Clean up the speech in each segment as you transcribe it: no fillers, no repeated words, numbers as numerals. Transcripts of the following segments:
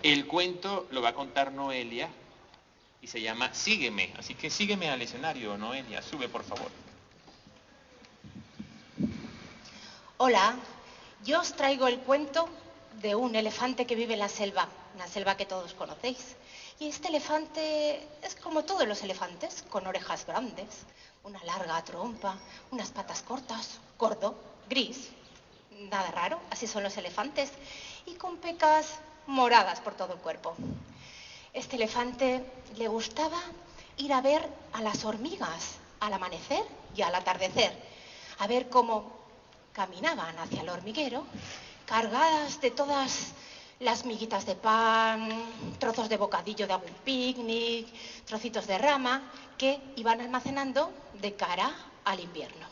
El cuento lo va a contar Noelia y se llama Sígueme. Así que sígueme al escenario, Noelia. Sube, por favor. Hola, yo os traigo el cuento de un elefante que vive en la selva, una selva que todos conocéis. Y este elefante es como todos los elefantes, con orejas grandes, una larga trompa, unas patas cortas, gordo, gris. Nada raro, así son los elefantes. Y con pecas moradas por todo el cuerpo. Este elefante le gustaba ir a ver a las hormigas al amanecer y al atardecer, a ver cómo caminaban hacia el hormiguero, cargadas de todas las miguitas de pan, trozos de bocadillo de algún picnic, trocitos de rama que iban almacenando de cara al invierno.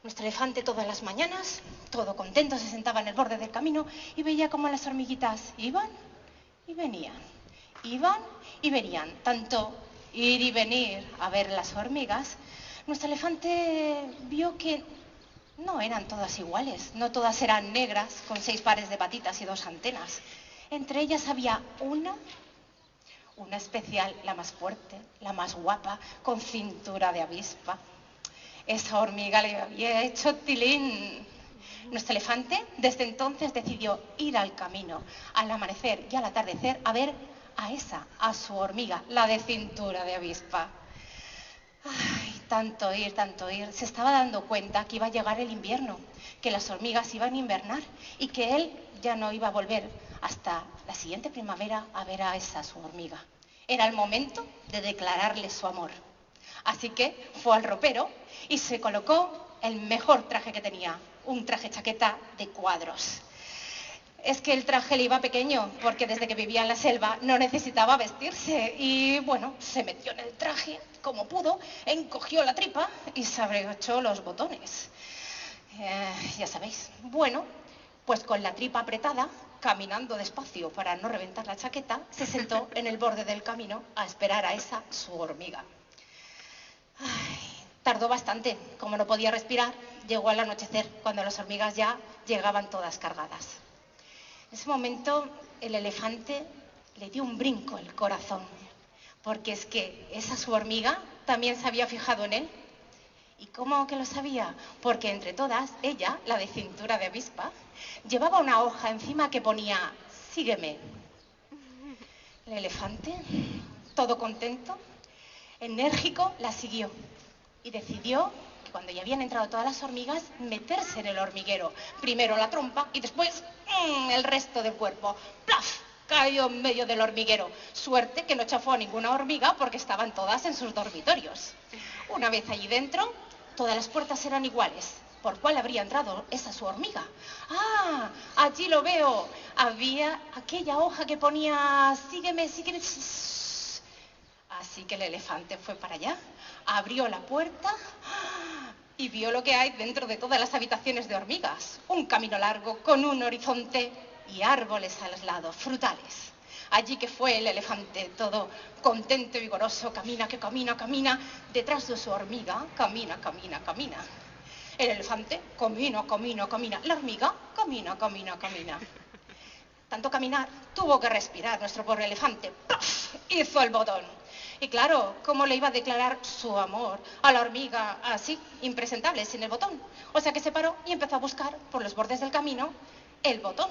Nuestro elefante todas las mañanas, todo contento, se sentaba en el borde del camino y veía cómo las hormiguitas iban y venían, iban y venían. Tanto ir y venir a ver las hormigas, nuestro elefante vio que no eran todas iguales, no todas eran negras, con 6 pares de patitas y 2 antenas. Entre ellas había una especial, la más fuerte, la más guapa, con cintura de avispa. Esa hormiga le había hecho tilín. Nuestro elefante desde entonces decidió ir al camino, al amanecer y al atardecer, a ver a su hormiga, la de cintura de avispa. Ay, tanto ir, se estaba dando cuenta que iba a llegar el invierno, que las hormigas iban a invernar y que él ya no iba a volver hasta la siguiente primavera a ver a esa su hormiga. Era el momento de declararle su amor. Así que fue al ropero y se colocó el mejor traje que tenía, un traje chaqueta de cuadros. Es que el traje le iba pequeño, porque desde que vivía en la selva no necesitaba vestirse. Y bueno, se metió en el traje como pudo, encogió la tripa y se abrochó los botones. Ya sabéis. Bueno, pues con la tripa apretada, caminando despacio para no reventar la chaqueta, se sentó en el borde del camino a esperar a esa su hormiga. Ay, tardó bastante. Como no podía respirar, llegó al anochecer, cuando las hormigas ya llegaban todas cargadas. En ese momento el elefante le dio un brinco el corazón, porque es que esa su hormiga también se había fijado en él. ¿Y cómo que lo sabía? Porque entre todas, ella, la de cintura de avispa, llevaba una hoja encima que ponía «Sígueme». El elefante, todo contento, enérgico, la siguió y decidió que cuando ya habían entrado todas las hormigas, meterse en el hormiguero. Primero la trompa y después el resto del cuerpo. ¡Plaf! Cayó en medio del hormiguero. Suerte que no chafó a ninguna hormiga porque estaban todas en sus dormitorios. Una vez allí dentro, todas las puertas eran iguales. ¿Por cuál habría entrado esa su hormiga? ¡Ah! Allí lo veo. Había aquella hoja que ponía «Sígueme, sígueme». Así que el elefante fue para allá, abrió la puerta y vio lo que hay dentro de todas las habitaciones de hormigas. Un camino largo con un horizonte y árboles a los lados, frutales. Allí que fue el elefante, todo contento y vigoroso, camina, que camina, camina, detrás de su hormiga, camina, camina, camina. El elefante, camina, camina, camina. La hormiga, camina, camina, camina. Tanto caminar, tuvo que respirar nuestro pobre elefante. ¡Puff! Hizo el botón. Y claro, ¿cómo le iba a declarar su amor a la hormiga así, impresentable, sin el botón? O sea que se paró y empezó a buscar por los bordes del camino el botón.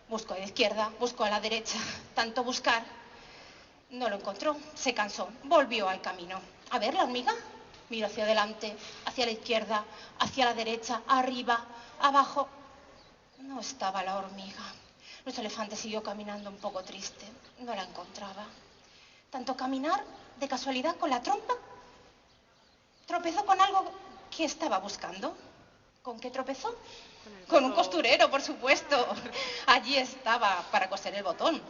Buscó a la izquierda, buscó a la derecha, tanto buscar, no lo encontró, se cansó, volvió al camino. A ver, la hormiga, miró hacia adelante, hacia la izquierda, hacia la derecha, arriba, abajo. No estaba la hormiga. Nuestro elefante siguió caminando un poco triste, no la encontraba. Tanto caminar, de casualidad, con la trompa, tropezó con algo que estaba buscando. ¿Con qué tropezó? Con un costurero, por supuesto. Allí estaba para coser el botón.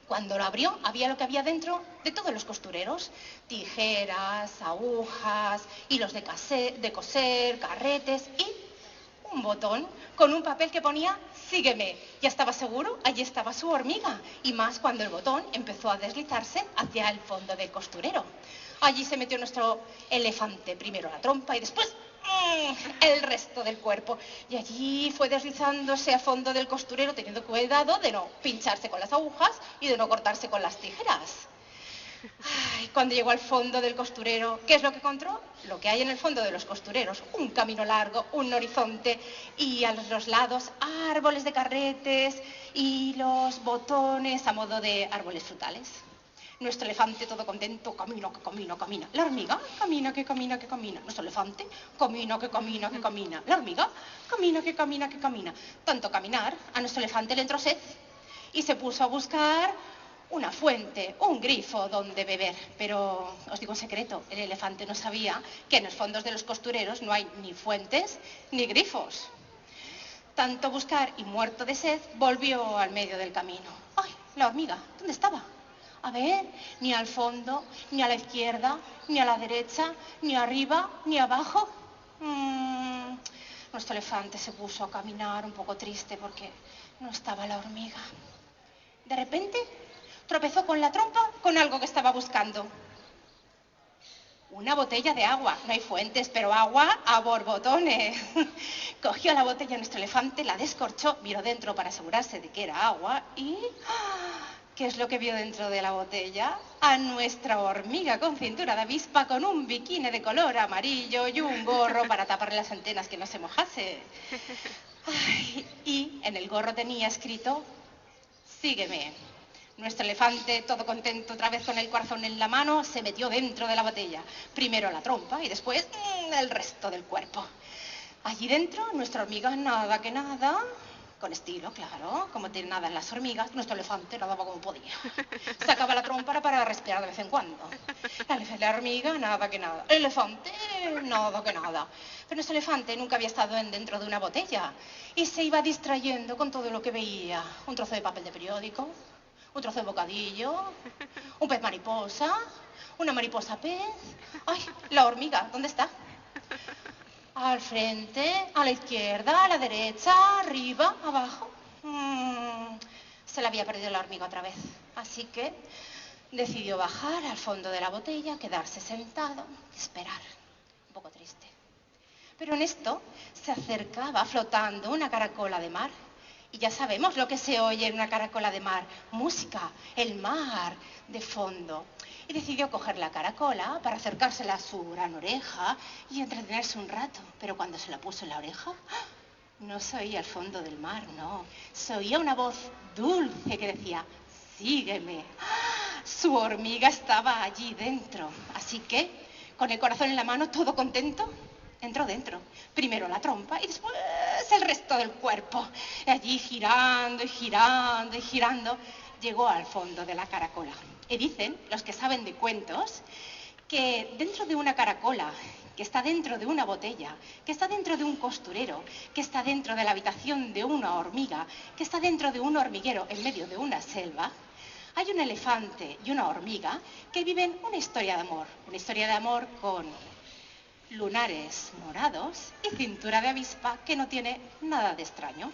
Cuando lo abrió, había lo que había dentro de todos los costureros. Tijeras, agujas, hilos de coser, carretes y un botón con un papel que ponía «Sígueme». Ya estaba seguro, allí estaba su hormiga. Y más cuando el botón empezó a deslizarse hacia el fondo del costurero. Allí se metió nuestro elefante, primero la trompa y después el resto del cuerpo. Y allí fue deslizándose a fondo del costurero, teniendo cuidado de no pincharse con las agujas y de no cortarse con las tijeras. Ay, cuando llegó al fondo del costurero, ¿qué es lo que encontró? Lo que hay en el fondo de los costureros, un camino largo, un horizonte y a los lados árboles de carretes y los botones a modo de árboles frutales. Nuestro elefante todo contento, camina, que camina, camina. La hormiga, camina, que camina, que camina. Nuestro elefante, camina, que camina, que camina. La hormiga, camina, que camina, que camina. Tanto caminar, a nuestro elefante le entró sed y se puso a buscar una fuente, un grifo donde beber. Pero os digo un secreto, el elefante no sabía que en los fondos de los costureros no hay ni fuentes ni grifos. Tanto buscar y muerto de sed, volvió al medio del camino. ¡Ay, la hormiga! ¿Dónde estaba? A ver, ni al fondo, ni a la izquierda, ni a la derecha, ni arriba, ni abajo. Nuestro elefante se puso a caminar un poco triste porque no estaba la hormiga. De repente tropezó con la trompa con algo que estaba buscando. Una botella de agua. No hay fuentes, pero agua a borbotones. Cogió la botella nuestro elefante, la descorchó, miró dentro para asegurarse de que era agua y... ¿qué es lo que vio dentro de la botella? A nuestra hormiga con cintura de avispa, con un bikini de color amarillo y un gorro para taparle las antenas que no se mojase. Ay, y en el gorro tenía escrito, sígueme. Nuestro elefante, todo contento, otra vez con el corazón en la mano, se metió dentro de la botella. Primero la trompa y después el resto del cuerpo. Allí dentro, nuestra hormiga, nada que nada... Con estilo, claro, como tiene nada en las hormigas, nuestro elefante nadaba como podía. Sacaba la trompa para respirar de vez en cuando. La hormiga, nada que nada. El elefante, nada que nada. Pero nuestro elefante nunca había estado dentro de una botella y se iba distrayendo con todo lo que veía. Un trozo de papel de periódico, un trozo de bocadillo, un pez mariposa, una mariposa pez. ¡Ay, la hormiga! ¿Dónde está? Al frente, a la izquierda, a la derecha, arriba, abajo. Se le había perdido la hormiga otra vez. Así que decidió bajar al fondo de la botella, quedarse sentado, esperar. Un poco triste. Pero en esto se acercaba flotando una caracola de mar. Y ya sabemos lo que se oye en una caracola de mar. Música, el mar de fondo. Y decidió coger la caracola para acercársela a su gran oreja y entretenerse un rato. Pero cuando se la puso en la oreja, no se oía el fondo del mar, no. Se oía una voz dulce que decía, sígueme. Su hormiga estaba allí dentro. Así que, con el corazón en la mano, todo contento, entró dentro. Primero la trompa y después el resto del cuerpo. Y allí girando y girando y girando, llegó al fondo de la caracola. Y dicen, los que saben de cuentos, que dentro de una caracola, que está dentro de una botella, que está dentro de un costurero, que está dentro de la habitación de una hormiga, que está dentro de un hormiguero en medio de una selva, hay un elefante y una hormiga que viven una historia de amor con lunares morados y cintura de avispa que no tiene nada de extraño.